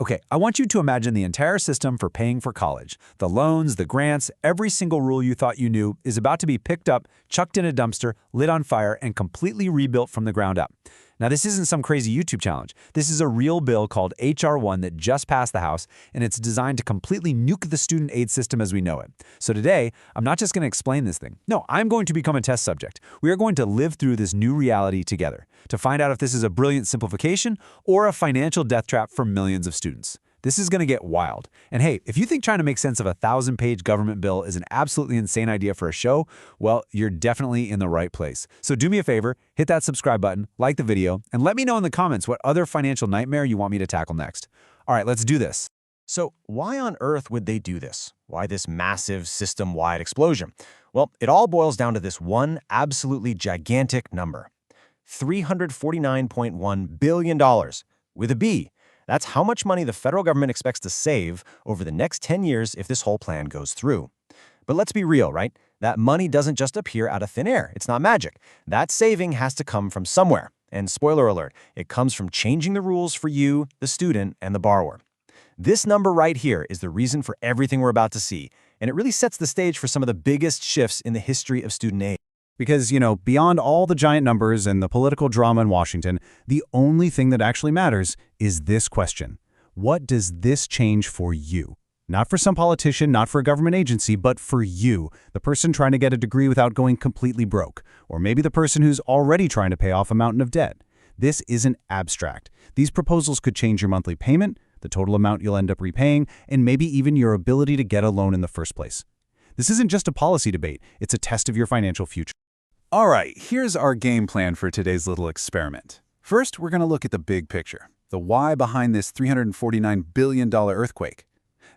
Okay, I want you to imagine the entire system for paying for college. The loans, the grants, every single rule you thought you knew is about to be picked up, chucked in a dumpster, lit on fire, and completely rebuilt from the ground up. Now, this isn't some crazy YouTube challenge. This is a real bill called HR1 that just passed the House, and it's designed to completely nuke the student aid system as we know it. So today, I'm not just going to explain this thing. No, I'm going to become a test subject. We are going to live through this new reality together to find out if this is a brilliant simplification or a financial death trap for millions of students. This is going to get wild. And hey, if you think trying to make sense of a 1,000-page government bill is an absolutely insane idea for a show, well, you're definitely in the right place. So do me a favor, hit that subscribe button, like the video, and let me know in the comments what other financial nightmare you want me to tackle next. All right, let's do this. So why on earth would they do this? Why this massive system-wide explosion? Well, it all boils down to this one absolutely gigantic number. $349.1 billion, with a B. That's how much money the federal government expects to save over the next 10 years if this whole plan goes through. But let's be real, right? That money doesn't just appear out of thin air. It's not magic. That saving has to come from somewhere. And spoiler alert, it comes from changing the rules for you, the student, and the borrower. This number right here is the reason for everything we're about to see, and it really sets the stage for some of the biggest shifts in the history of student aid. Because, beyond all the giant numbers and the political drama in Washington, the only thing that actually matters is this question. What does this change for you? Not for some politician, not for a government agency, but for you, the person trying to get a degree without going completely broke, or maybe the person who's already trying to pay off a mountain of debt. This isn't abstract. These proposals could change your monthly payment, the total amount you'll end up repaying, and maybe even your ability to get a loan in the first place. This isn't just a policy debate, it's a test of your financial future. All right, here's our game plan for today's little experiment. First, we're going to look at the big picture, the why behind this $349 billion earthquake.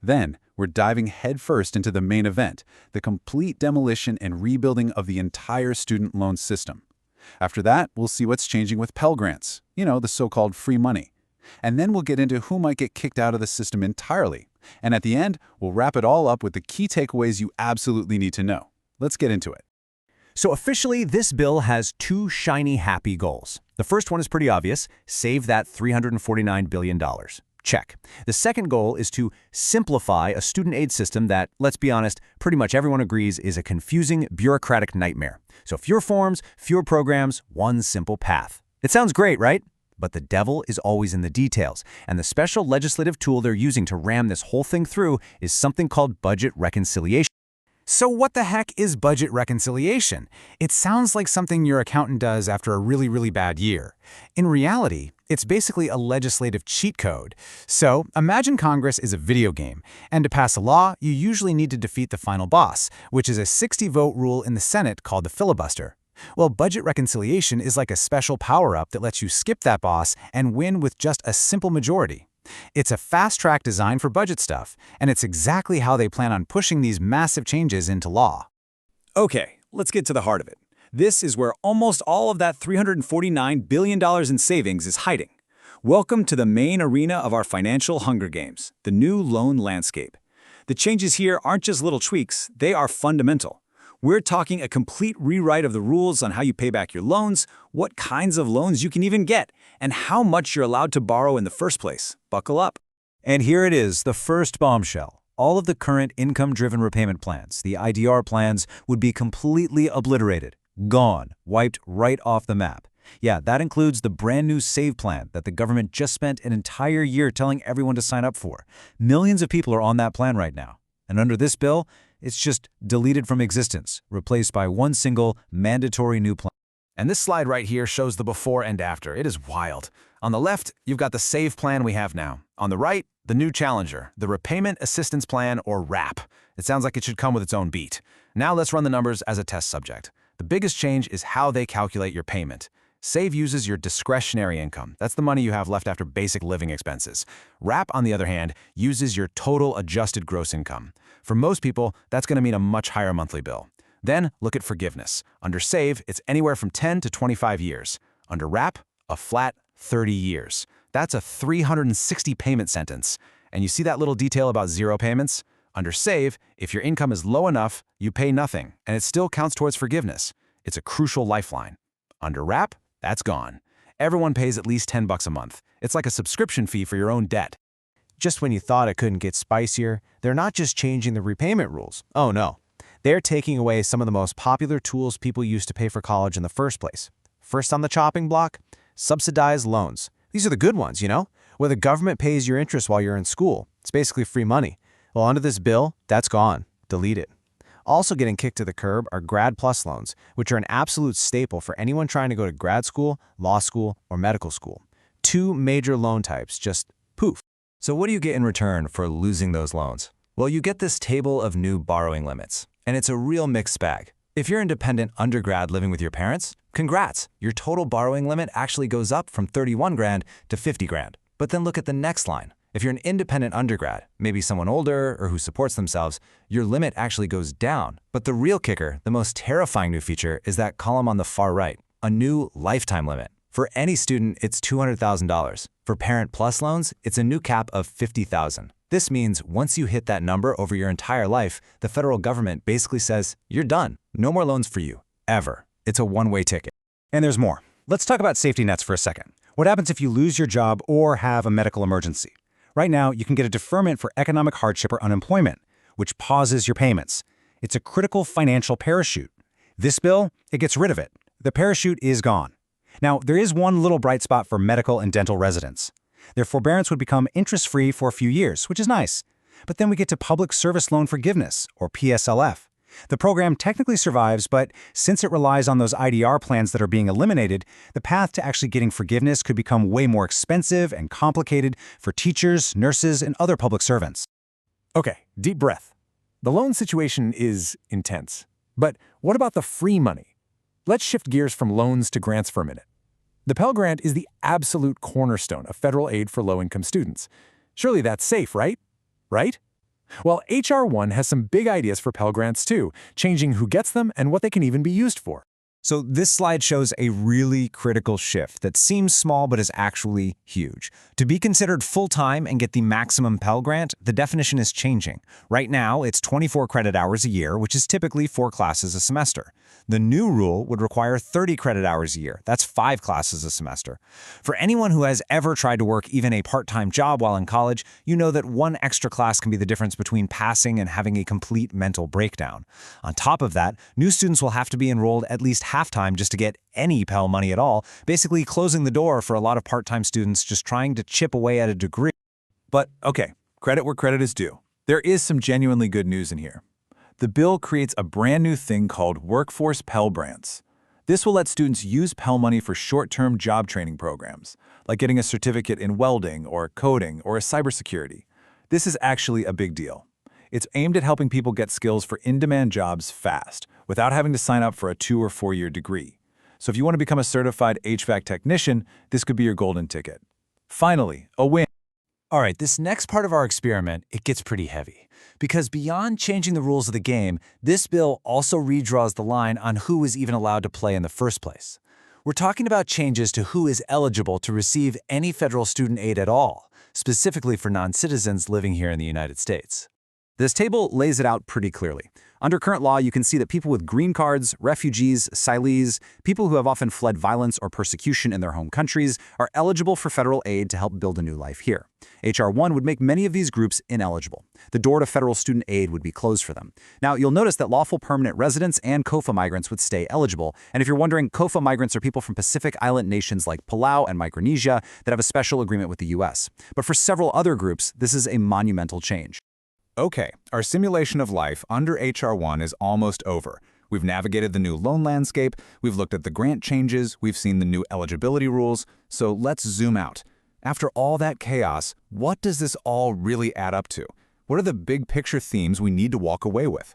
Then, we're diving headfirst into the main event, the complete demolition and rebuilding of the entire student loan system. After that, we'll see what's changing with Pell Grants, the so-called free money. And then we'll get into who might get kicked out of the system entirely. And at the end, we'll wrap it all up with the key takeaways you absolutely need to know. Let's get into it. So officially, this bill has two shiny, happy goals. The first one is pretty obvious, save that $349 billion. Check. The second goal is to simplify a student aid system that, let's be honest, pretty much everyone agrees is a confusing, bureaucratic nightmare. So fewer forms, fewer programs, one simple path. It sounds great, right? But the devil is always in the details, and the special legislative tool they're using to ram this whole thing through is something called budget reconciliation. So what the heck is budget reconciliation? It sounds like something your accountant does after a really, really bad year. In reality, it's basically a legislative cheat code. So imagine Congress is a video game, and to pass a law, you usually need to defeat the final boss, which is a 60-vote rule in the Senate called the filibuster. Well, budget reconciliation is like a special power-up that lets you skip that boss and win with just a simple majority. It's a fast-track design for budget stuff, and it's exactly how they plan on pushing these massive changes into law. Okay, let's get to the heart of it. This is where almost all of that $349 billion in savings is hiding. Welcome to the main arena of our financial Hunger Games, the new loan landscape. The changes here aren't just little tweaks, they are fundamental. We're talking a complete rewrite of the rules on how you pay back your loans, what kinds of loans you can even get, and how much you're allowed to borrow in the first place. Buckle up. And here it is, the first bombshell. All of the current income-driven repayment plans, the IDR plans, would be completely obliterated, gone, wiped right off the map. Yeah, that includes the brand new SAVE plan that the government just spent an entire year telling everyone to sign up for. Millions of people are on that plan right now. And under this bill, it's just deleted from existence, replaced by one single mandatory new plan. And this slide right here shows the before and after. It is wild. On the left, you've got the SAVE plan we have now. On the right, the new challenger, the Repayment Assistance Plan, or RAP. It sounds like it should come with its own beat. Now let's run the numbers as a test subject. The biggest change is how they calculate your payment. SAVE uses your discretionary income. That's the money you have left after basic living expenses. RAP, on the other hand, uses your total adjusted gross income. For most people, that's going to mean a much higher monthly bill. Then look at forgiveness. Under SAVE, it's anywhere from 10 to 25 years. Under RAP, a flat 30 years. That's a 360 payment sentence. And you see that little detail about zero payments? Under SAVE, if your income is low enough, you pay nothing, and it still counts towards forgiveness. It's a crucial lifeline. Under RAP, that's gone. Everyone pays at least $10 a month. It's like a subscription fee for your own debt. just when you thought it couldn't get spicier, they're not just changing the repayment rules. Oh no. They're taking away some of the most popular tools people use to pay for college in the first place. First on the chopping block, subsidized loans. These are the good ones, where the government pays your interest while you're in school. It's basically free money. Well, under this bill, that's gone. Delete it. Also getting kicked to the curb are Grad Plus loans, which are an absolute staple for anyone trying to go to grad school, law school, or medical school. Two major loan types, just poof. So what do you get in return for losing those loans? Well, you get this table of new borrowing limits, and it's a real mixed bag. If you're an independent undergrad living with your parents, congrats, your total borrowing limit actually goes up from 31 grand to 50 grand. But then look at the next line. If you're an independent undergrad, maybe someone older or who supports themselves, your limit actually goes down. But the real kicker, the most terrifying new feature, is that column on the far right, a new lifetime limit. For any student, it's $200,000. For Parent Plus loans, it's a new cap of $50,000. This means once you hit that number over your entire life, the federal government basically says, you're done. No more loans for you, ever. It's a one-way ticket. And there's more. Let's talk about safety nets for a second. What happens if you lose your job or have a medical emergency? Right now, you can get a deferment for economic hardship or unemployment, which pauses your payments. It's a critical financial parachute. This bill, it gets rid of it. The parachute is gone. Now, there is one little bright spot for medical and dental residents. Their forbearance would become interest-free for a few years, which is nice. But then we get to Public Service Loan Forgiveness, or PSLF. The program technically survives, but since it relies on those IDR plans that are being eliminated, the path to actually getting forgiveness could become way more expensive and complicated for teachers, nurses, and other public servants. Okay, deep breath. The loan situation is intense. But what about the free money? Let's shift gears from loans to grants for a minute. The Pell Grant is the absolute cornerstone of federal aid for low-income students. Surely that's safe, right? Right? Well, H.R. 1 has some big ideas for Pell Grants too, changing who gets them and what they can even be used for. So this slide shows a really critical shift that seems small but is actually huge. To be considered full-time and get the maximum Pell Grant, the definition is changing. Right now, it's 24 credit hours a year, which is typically 4 classes a semester. The new rule would require 30 credit hours a year. That's 5 classes a semester. For anyone who has ever tried to work even a part-time job while in college, you know that one extra class can be the difference between passing and having a complete mental breakdown. On top of that, new students will have to be enrolled at least half-time just to get any Pell money at all, basically closing the door for a lot of part-time students just trying to chip away at a degree. But, okay, credit where credit is due. There is some genuinely good news in here. The bill creates a brand new thing called Workforce Pell Grants. This will let students use Pell money for short-term job training programs, like getting a certificate in welding or coding or cybersecurity. This is actually a big deal. It's aimed at helping people get skills for in-demand jobs fast, without having to sign up for a 2- or 4-year degree. So if you want to become a certified HVAC technician, this could be your golden ticket. Finally, a win. All right, this next part of our experiment, it gets pretty heavy. Because beyond changing the rules of the game, this bill also redraws the line on who is even allowed to play in the first place. We're talking about changes to who is eligible to receive any federal student aid at all, specifically for non-citizens living here in the United States. This table lays it out pretty clearly. Under current law, you can see that people with green cards, refugees, asylees, people who have often fled violence or persecution in their home countries are eligible for federal aid to help build a new life here. H.R. 1 would make many of these groups ineligible. The door to federal student aid would be closed for them. Now, you'll notice that lawful permanent residents and COFA migrants would stay eligible. And if you're wondering, COFA migrants are people from Pacific Island nations like Palau and Micronesia that have a special agreement with the U.S. But for several other groups, this is a monumental change. Okay, our simulation of life under H.R. 1 is almost over. We've navigated the new loan landscape, we've looked at the grant changes, we've seen the new eligibility rules, so let's zoom out. After all that chaos, what does this all really add up to? What are the big picture themes we need to walk away with?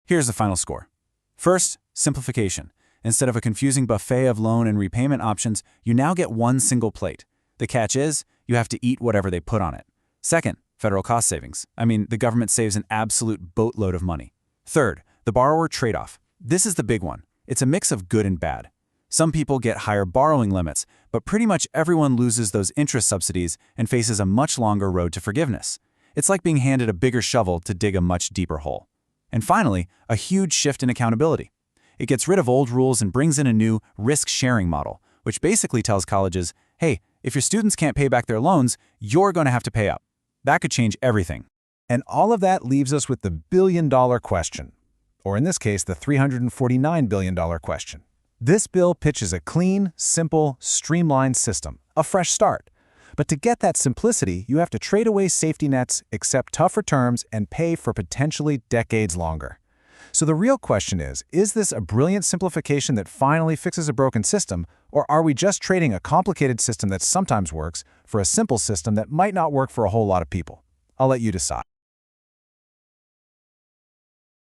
Here's the final score. First, simplification. Instead of a confusing buffet of loan and repayment options, you now get one single plate. The catch is, you have to eat whatever they put on it. Second, federal cost savings. I mean, the government saves an absolute boatload of money. Third, the borrower trade-off. This is the big one. It's a mix of good and bad. Some people get higher borrowing limits, but pretty much everyone loses those interest subsidies and faces a much longer road to forgiveness. It's like being handed a bigger shovel to dig a much deeper hole. And finally, a huge shift in accountability. It gets rid of old rules and brings in a new risk-sharing model, which basically tells colleges, hey, if your students can't pay back their loans, you're going to have to pay up. That could change everything. And all of that leaves us with the billion-dollar question, or in this case, the $349 billion question. This bill pitches a clean, simple, streamlined system, a fresh start. But to get that simplicity, you have to trade away safety nets, accept tougher terms, and pay for potentially decades longer. So the real question is this a brilliant simplification that finally fixes a broken system, or are we just trading a complicated system that sometimes works for a simple system that might not work for a whole lot of people? I'll let you decide.